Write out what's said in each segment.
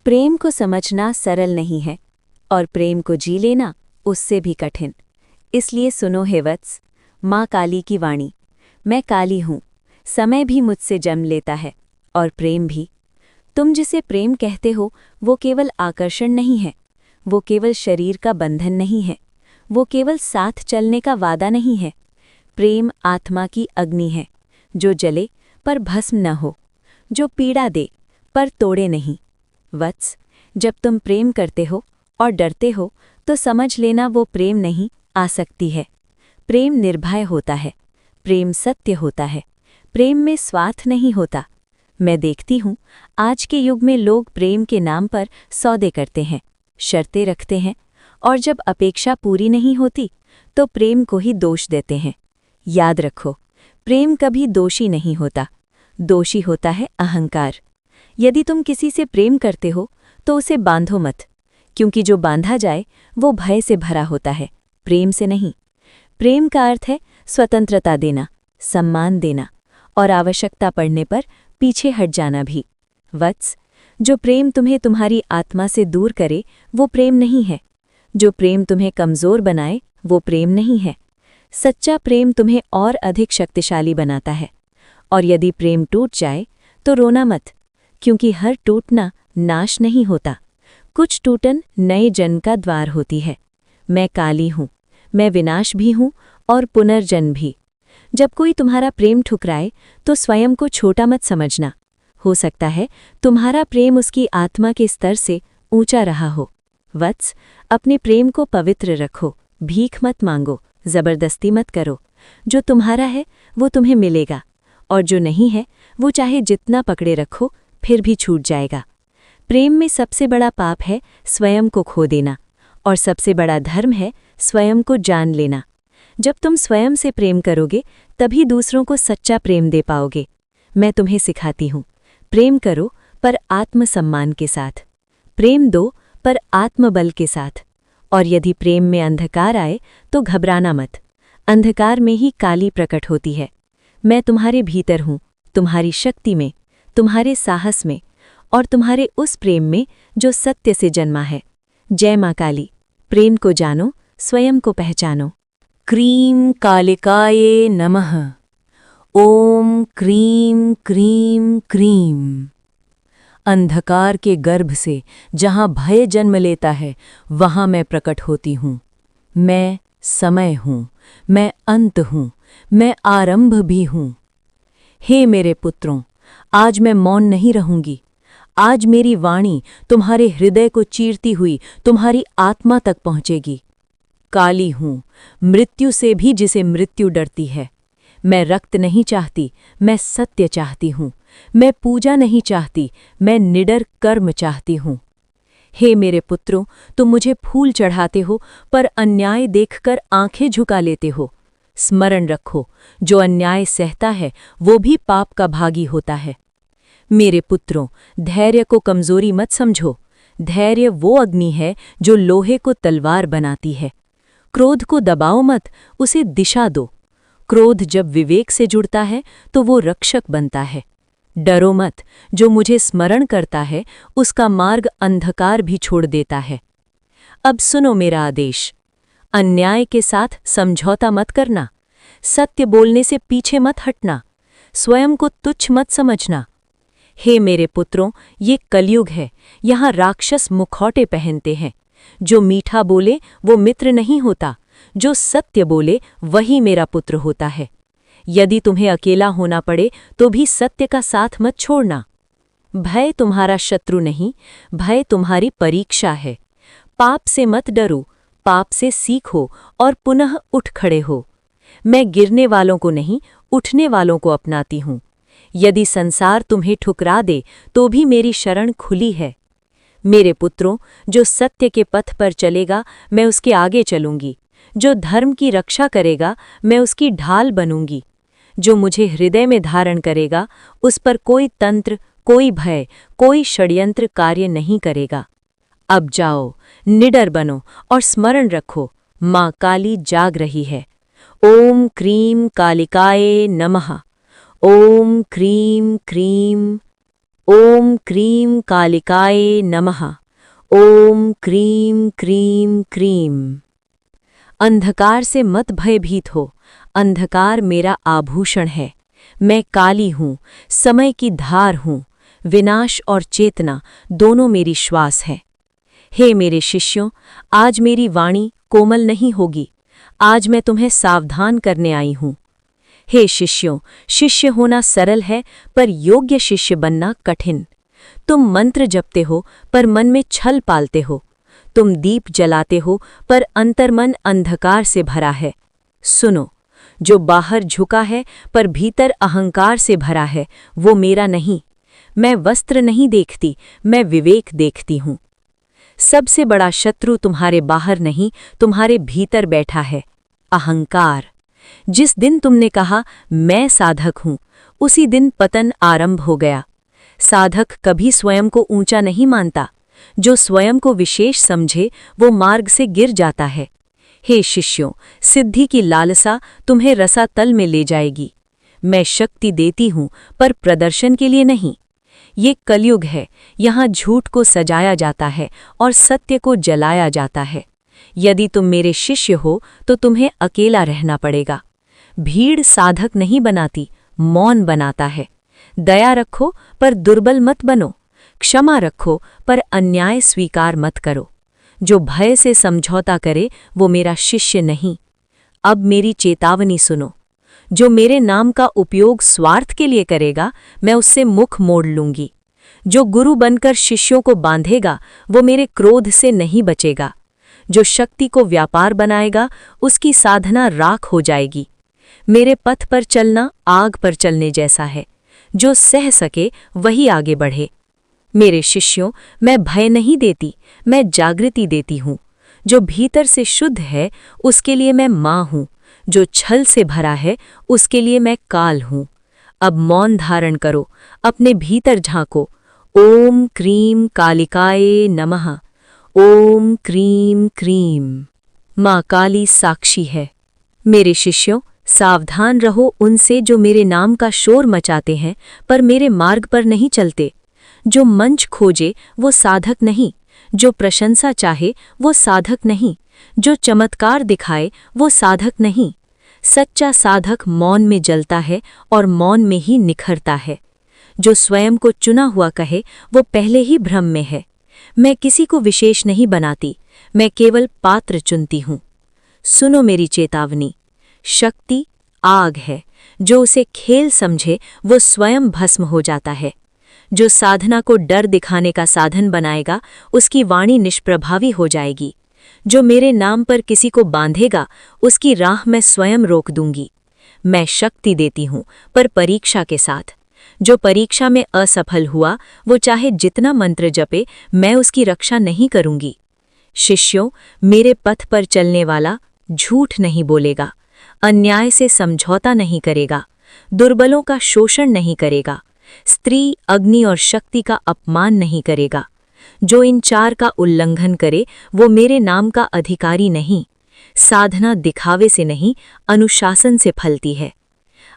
प्रेम को समझना सरल नहीं है और प्रेम को जी लेना उससे भी कठिन। इसलिए सुनो हे वत्स, माँ काली की वाणी। मैं काली हूँ, समय भी मुझसे जन्म लेता है और प्रेम भी। तुम जिसे प्रेम कहते हो वो केवल आकर्षण नहीं है, वो केवल शरीर का बंधन नहीं है, वो केवल साथ चलने का वादा नहीं है। प्रेम आत्मा की अग्नि है, जो जले पर भस्म न हो, जो पीड़ा दे पर तोड़े नहीं। वत्स, जब तुम प्रेम करते हो और डरते हो तो समझ लेना वो प्रेम नहीं, आसक्ति है। प्रेम निर्भय होता है, प्रेम सत्य होता है, प्रेम में स्वार्थ नहीं होता। मैं देखती हूँ आज के युग में लोग प्रेम के नाम पर सौदे करते हैं, शर्तें रखते हैं, और जब अपेक्षा पूरी नहीं होती तो प्रेम को ही दोष देते हैं। याद रखो, प्रेम कभी दोषी नहीं होता, दोषी होता है अहंकार। यदि तुम किसी से प्रेम करते हो तो उसे बांधो मत, क्योंकि जो बांधा जाए वो भय से भरा होता है, प्रेम से नहीं। प्रेम का अर्थ है स्वतंत्रता देना, सम्मान देना और आवश्यकता पड़ने पर पीछे हट जाना भी। वत्स, जो प्रेम तुम्हें तुम्हारी आत्मा से दूर करे वो प्रेम नहीं है। जो प्रेम तुम्हें कमज़ोर बनाए वो प्रेम नहीं है। सच्चा प्रेम तुम्हें और अधिक शक्तिशाली बनाता है। और यदि प्रेम टूट जाए तो रोना मत, क्योंकि हर टूटना नाश नहीं होता। कुछ टूटन नए जन्म का द्वार होती है। मैं काली हूँ, मैं विनाश भी हूँ और पुनर्जन्म भी। जब कोई तुम्हारा प्रेम ठुकराए तो स्वयं को छोटा मत समझना। हो सकता है तुम्हारा प्रेम उसकी आत्मा के स्तर से ऊंचा रहा हो। वत्स, अपने प्रेम को पवित्र रखो, भीख मत मांगो, जबरदस्ती मत करो। जो तुम्हारा है वो तुम्हें मिलेगा, और जो नहीं है वो चाहे जितना पकड़े रखो फिर भी छूट जाएगा। प्रेम में सबसे बड़ा पाप है स्वयं को खो देना, और सबसे बड़ा धर्म है स्वयं को जान लेना। जब तुम स्वयं से प्रेम करोगे तभी दूसरों को सच्चा प्रेम दे पाओगे। मैं तुम्हें सिखाती हूँ, प्रेम करो पर आत्मसम्मान के साथ, प्रेम दो पर आत्मबल के साथ। और यदि प्रेम में अंधकार आए तो घबराना मत, अंधकार में ही काली प्रकट होती है। मैं तुम्हारे भीतर हूँ, तुम्हारी शक्ति में, तुम्हारे साहस में और तुम्हारे उस प्रेम में जो सत्य से जन्मा है। जय माँ काली। प्रेम को जानो, स्वयं को पहचानो। क्रीं कालिकाये नमः। ओम क्रीं क्रीं क्रीं। अंधकार के गर्भ से जहाँ भय जन्म लेता है वहाँ मैं प्रकट होती हूँ। मैं समय हूँ, मैं अंत हूँ, मैं आरंभ भी हूँ। हे मेरे पुत्रों, आज मैं मौन नहीं रहूंगी। आज मेरी वाणी तुम्हारे हृदय को चीरती हुई तुम्हारी आत्मा तक पहुँचेगी। काली हूँ, मृत्यु से भी जिसे मृत्यु डरती है। मैं रक्त नहीं चाहती, मैं सत्य चाहती हूँ। मैं पूजा नहीं चाहती, मैं निडर कर्म चाहती हूँ। हे मेरे पुत्रों, तुम मुझे फूल चढ़ाते हो पर अन्याय देखकर आंखें झुका लेते हो। स्मरण रखो, जो अन्याय सहता है वो भी पाप का भागी होता है। मेरे पुत्रों, धैर्य को कमजोरी मत समझो। धैर्य वो अग्नि है जो लोहे को तलवार बनाती है। क्रोध को दबाओ मत, उसे दिशा दो। क्रोध जब विवेक से जुड़ता है तो वो रक्षक बनता है। डरो मत, जो मुझे स्मरण करता है उसका मार्ग अंधकार भी छोड़ देता है। अब सुनो मेरा आदेश, अन्याय के साथ समझौता मत करना, सत्य बोलने से पीछे मत हटना, स्वयं को तुच्छ मत समझना। हे मेरे पुत्रों, ये कलयुग है, यहाँ राक्षस मुखौटे पहनते हैं। जो मीठा बोले वो मित्र नहीं होता, जो सत्य बोले वही मेरा पुत्र होता है। यदि तुम्हें अकेला होना पड़े तो भी सत्य का साथ मत छोड़ना। भय तुम्हारा शत्रु नहीं, भय तुम्हारी परीक्षा है। पाप से मत डरो, पाप से सीखो और पुनः उठ खड़े हो। मैं गिरने वालों को नहीं, उठने वालों को अपनाती हूँ। यदि संसार तुम्हें ठुकरा दे तो भी मेरी शरण खुली है। मेरे पुत्रों, जो सत्य के पथ पर चलेगा मैं उसके आगे चलूंगी। जो धर्म की रक्षा करेगा मैं उसकी ढाल बनूंगी। जो मुझे हृदय में धारण करेगा उस पर कोई तंत्र, कोई भय, कोई षड्यंत्र कार्य नहीं करेगा। अब जाओ, निडर बनो और स्मरण रखो, माँ काली जाग रही है। ओम क्रीं कालिकाये नमः। ओम क्रीं क्रीं ओम क्रीं कालिकाय नमः। ओम क्रीं क्रीं क्रीं। अंधकार से मत भयभीत हो, अंधकार मेरा आभूषण है। मैं काली हूँ, समय की धार हूँ, विनाश और चेतना दोनों मेरी श्वास है। हे मेरे शिष्यों, आज मेरी वाणी कोमल नहीं होगी, आज मैं तुम्हें सावधान करने आई हूँ। हे शिष्यों, शिष्य होना सरल है पर योग्य शिष्य बनना कठिन। तुम मंत्र जपते हो पर मन में छल पालते हो, तुम दीप जलाते हो पर अंतर्मन अंधकार से भरा है। सुनो, जो बाहर झुका है पर भीतर अहंकार से भरा है, वो मेरा नहीं। मैं वस्त्र नहीं देखती, मैं विवेक देखती हूँ। सबसे बड़ा शत्रु तुम्हारे बाहर नहीं, तुम्हारे भीतर बैठा है, अहंकार। जिस दिन तुमने कहा मैं साधक हूँ, उसी दिन पतन आरंभ हो गया। साधक कभी स्वयं को ऊंचा नहीं मानता, जो स्वयं को विशेष समझे वो मार्ग से गिर जाता है। हे शिष्यों, सिद्धि की लालसा तुम्हें रसातल में ले जाएगी। मैं शक्ति देती हूँ पर प्रदर्शन के लिए नहीं। ये कलयुग है, यहाँ झूठ को सजाया जाता है और सत्य को जलाया जाता है। यदि तुम मेरे शिष्य हो तो तुम्हें अकेला रहना पड़ेगा। भीड़ साधक नहीं बनाती, मौन बनाता है। दया रखो पर दुर्बल मत बनो, क्षमा रखो पर अन्याय स्वीकार मत करो। जो भय से समझौता करे वो मेरा शिष्य नहीं। अब मेरी चेतावनी सुनो, जो मेरे नाम का उपयोग स्वार्थ के लिए करेगा, मैं उससे मुख मोड़ लूंगी। जो गुरु बनकर शिष्यों को बांधेगा, वो मेरे क्रोध से नहीं बचेगा। जो शक्ति को व्यापार बनाएगा, उसकी साधना राख हो जाएगी। मेरे पथ पर चलना आग पर चलने जैसा है, जो सह सके वही आगे बढ़े। मेरे शिष्यों, मैं भय नहीं देती, मैं जागृति देती हूँ। जो भीतर से शुद्ध है, उसके लिए मैं माँ हूँ। जो छल से भरा है, उसके लिए मैं काल हूँ। अब मौन धारण करो, अपने भीतर झांको। ओम क्रीं कालिकाय नमः। ओम क्रीं क्रीं। माँ काली साक्षी है। मेरे शिष्यों, सावधान रहो उनसे जो मेरे नाम का शोर मचाते हैं पर मेरे मार्ग पर नहीं चलते। जो मंच खोजे वो साधक नहीं, जो प्रशंसा चाहे वो साधक नहीं, जो चमत्कार दिखाए वो साधक नहीं। सच्चा साधक मौन में जलता है और मौन में ही निखरता है। जो स्वयं को चुना हुआ कहे वो पहले ही भ्रम में है। मैं किसी को विशेष नहीं बनाती, मैं केवल पात्र चुनती हूँ। सुनो मेरी चेतावनी, शक्ति आग है, जो उसे खेल समझे वो स्वयं भस्म हो जाता है। जो साधना को डर दिखाने का साधन बनाएगा, उसकी वाणी निष्प्रभावी हो जाएगी। जो मेरे नाम पर किसी को बांधेगा, उसकी राह मैं स्वयं रोक दूंगी। मैं शक्ति देती हूँ पर परीक्षा के साथ। जो परीक्षा में असफल हुआ, वो चाहे जितना मंत्र जपे, मैं उसकी रक्षा नहीं करूंगी। शिष्यों, मेरे पथ पर चलने वाला झूठ नहीं बोलेगा, अन्याय से समझौता नहीं करेगा, दुर्बलों का शोषण नहीं करेगा, स्त्री, अग्नि और शक्ति का अपमान नहीं करेगा। जो इन चार का उल्लंघन करे वो मेरे नाम का अधिकारी नहीं। साधना दिखावे से नहीं, अनुशासन से फलती है।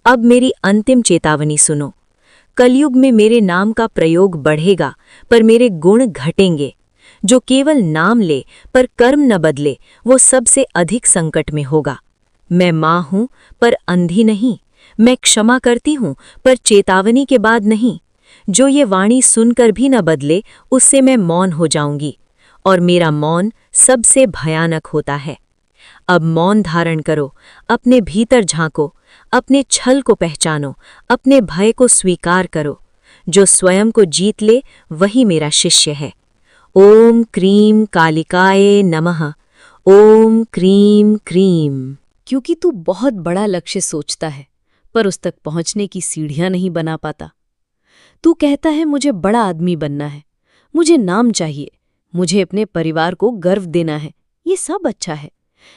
अब मेरी अंतिम चेतावनी सुनो। कलयुग में मेरे नाम का प्रयोग बढ़ेगा पर मेरे गुण घटेंगे। जो केवल नाम ले पर कर्म न बदले, वो सबसे अधिक संकट में होगा। मैं माँ हूँ पर अंधी नहीं, मैं क्षमा करती हूँ पर चेतावनी के बाद नहीं। जो ये वाणी सुनकर भी न बदले, उससे मैं मौन हो जाऊंगी, और मेरा मौन सबसे भयानक होता है। अब मौन धारण करो, अपने भीतर झांको, अपने छल को पहचानो, अपने भय को स्वीकार करो। जो स्वयं को जीत ले वही मेरा शिष्य है। ओम क्रीं कालिकाय नमः। ओम क्रीं क्रीं। क्योंकि तू बहुत बड़ा लक्ष्य सोचता है पर उस तक पहुंचने की सीढ़ियां नहीं बना पाता। तू कहता है मुझे बड़ा आदमी बनना है, मुझे नाम चाहिए, मुझे अपने परिवार को गर्व देना है। ये सब अच्छा है,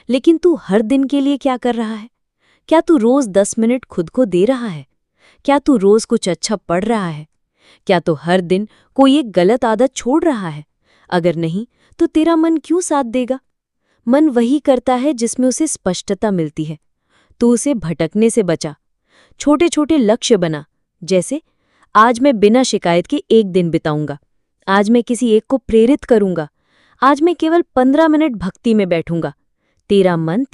लेकिन तू हर दिन के लिए क्या कर रहा है? क्या तू रोज 10 मिनट खुद को दे रहा है? क्या तू रोज कुछ अच्छा पढ़ रहा है? क्या तू हर दिन कोई एक गलत आदत छोड़ रहा है? अगर नहीं तो तेरा मन क्यों साथ देगा? मन वही करता है जिसमें उसे स्पष्टता मिलती है। तू उसे भटकने से बचा। छोटे छोटे लक्ष्य बना, जैसे आज मैं बिना शिकायत के एक दिन बिताऊंगा। आज मैं किसी एक को प्रेरित करूंगा। आज मैं केवल 15 मिनट भक्ति में बैठूंगा। तेरा मन